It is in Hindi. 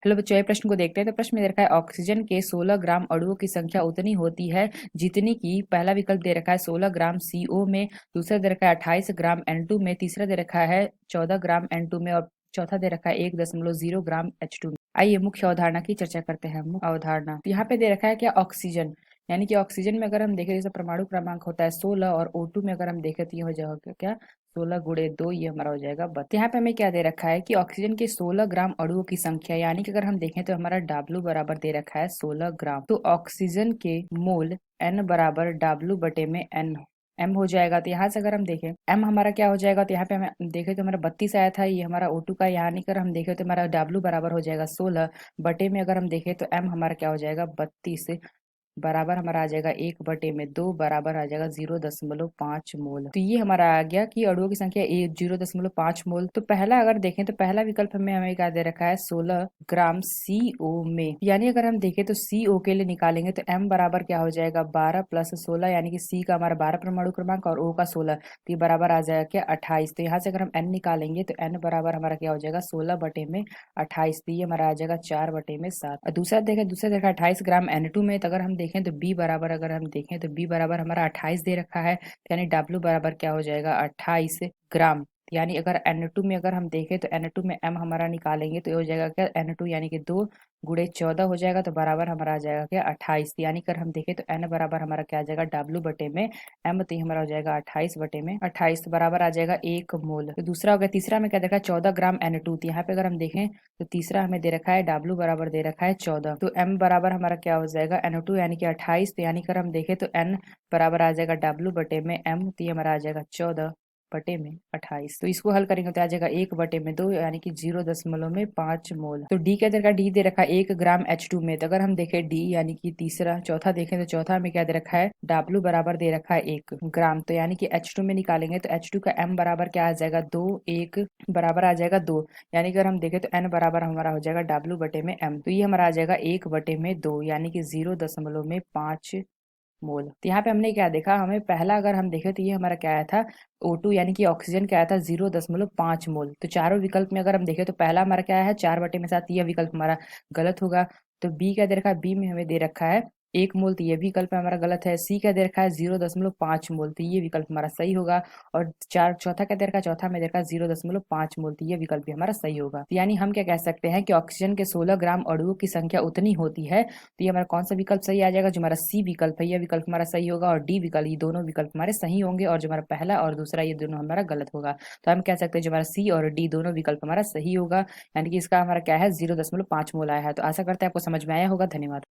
हेलो बच्चों, ये प्रश्न को देखते हैं। तो प्रश्न में दे रखा है ऑक्सीजन के 16 ग्राम अणुओं की संख्या उतनी होती है जितनी की, पहला विकल्प दे रखा है 16 ग्राम CO में, दूसरा दे रखा है 28 ग्राम N2 में, तीसरा दे रखा है 14 ग्राम N2 में और चौथा दे रखा है 1.0 ग्राम H2 में। आइए मुख्य अवधारणा की चर्चा करते हैं। मुख्य अवधारणा तो यहाँ पे दे रखा है क्या, ऑक्सीजन यानी कि ऑक्सीजन में अगर हम देखें जैसे परमाणु क्रमांक होता है 16 और O2 में अगर हम देखें तो ये हो जाएगा क्या, 16 × 2, ये हमारा हो जाएगा 32। यहाँ पे हमें क्या दे रखा है कि ऑक्सीजन के 16 ग्राम अणुओं की संख्या, यानी कि अगर हम देखें तो हमारा W बराबर दे रखा है 16 ग्राम। तो ऑक्सीजन के मोल N बराबर W बटे में N M हो जाएगा। तो यहाँ से अगर हम देखें M हमारा क्या हो जाएगा, तो यहाँ पे हम देखें तो हमारा 32 आया था, ये हमारा O2 का, यानी कि अगर हम देखें तो हमारा W बराबर हो जाएगा 16 बटे में, अगर हम देखें तो M हमारा क्या हो जाएगा 32 बराबर हमारा आ जाएगा 1/2 बराबर आ जाएगा 0.5 मोल। तो ये हमारा आ गया कि अणुओं की संख्या 0.5 मोल। तो पहला अगर देखें तो पहला विकल्प में हमें क्या दे रखा है 16 ग्राम CO में, यानी अगर हम देखें तो CO के लिए निकालेंगे तो M बराबर क्या हो जाएगा 12 + 16, यानी कि C का हमारा 12 परमाणु क्रमांक और O का 16, तो ये बराबर आ जाएगा क्या 28। तो यहाँ से अगर हम N निकालेंगे तो N बराबर हमारा क्या हो जाएगा 16 बटे में 28, तो ये हमारा आ जाएगा 4 बटे में 7। और दूसरा देखा 28 ग्राम N2 में, तो अगर हम देखें तो B बराबर, अगर हम देखें तो B बराबर हमारा 28 दे रखा है, यानी W बराबर क्या हो जाएगा 28 ग्राम। यानी अगर N2 में अगर हम देखें तो N2 में M हमारा निकालेंगे तो ये हो जाएगा क्या N2 यानी कि 2 × 14 हो जाएगा, तो बराबर हमारा आ जाएगा क्या 28। यानी अगर हम देखें तो N बराबर हमारा क्या आ जाएगा W बटे में M, तो ये हमारा हो जाएगा 28 बटे में 28, तो बराबर आ जाएगा 1 मोल। तो दूसरा हो गया। तीसरा में क्या देखा है 14 ग्राम N2, तो यहाँ पे अगर हम देखें तो तीसरा हमें दे रखा है W बराबर दे रखा है 14, तो M बराबर हमारा क्या हो जाएगा N2 यानी कि 28, तो यानी अगर हम देखें तो N बराबर आ जाएगा W बटे में M, तो ये हमारा आ जाएगा 14 बटे में 28। तो इसको हल करेंगे तो आ जाएगा 1/2 यानी कि 0.5 मोल। तो डी क्या दे रखा है, डी दे रखा है 1 ग्राम H2 में। तो अगर हम देखें डी यानी कि तीसरा चौथा देखें तो चौथा में क्या दे रखा है W बराबर दे रखा है 1 ग्राम, तो यानी कि H2 में निकालेंगे तो H2 का M बराबर क्या आ जाएगा 2, 1 बराबर आ जाएगा 2, यानी कि अगर हम देखें तो N बराबर हमारा हो जाएगा W बटे में M, तो ये हमारा आ जाएगा 1/2 यानी कि 0.5 मोल। तो यहाँ पे हमने क्या देखा, हमें पहला अगर हम देखें तो ये हमारा क्या आया था O2 यानी कि ऑक्सीजन क्या आया था 0.5 मोल। तो चारों विकल्प में अगर हम देखें तो पहला हमारा क्या है 4/7, यह विकल्प हमारा गलत होगा। तो बी क्या दे रखा है, बी में हमें दे रखा है 1 मोल, तो ये विकल्प हमारा गलत है। सी क्या दे रखा है 0.5 मोल, तो ये विकल्प हमारा सही होगा। और चौथा क्या दे रखा है, चौथा में दे रखा है 0.5 मोल, तो ये विकल्प भी हमारा सही होगा। तो यानी हम क्या कह सकते हैं कि ऑक्सीजन के 16 ग्राम अणुओं की संख्या उतनी होती है। तो ये हमारा कौन सा विकल्प सही आ जाएगा, जो हमारा सी विकल्प है यह विकल्प हमारा सही होगा, और डी विकल्प, ये दोनों विकल्प हमारे सही होंगे, और जो हमारा पहला और दूसरा ये दोनों हमारा गलत होगा। तो हम कह सकते हैं जो हमारा सी और डी दोनों विकल्प हमारा सही होगा, यानी कि इसका हमारा क्या है 0.5 मोल आया है। तो आशा करते हैं आपको समझ में आया होगा। धन्यवाद।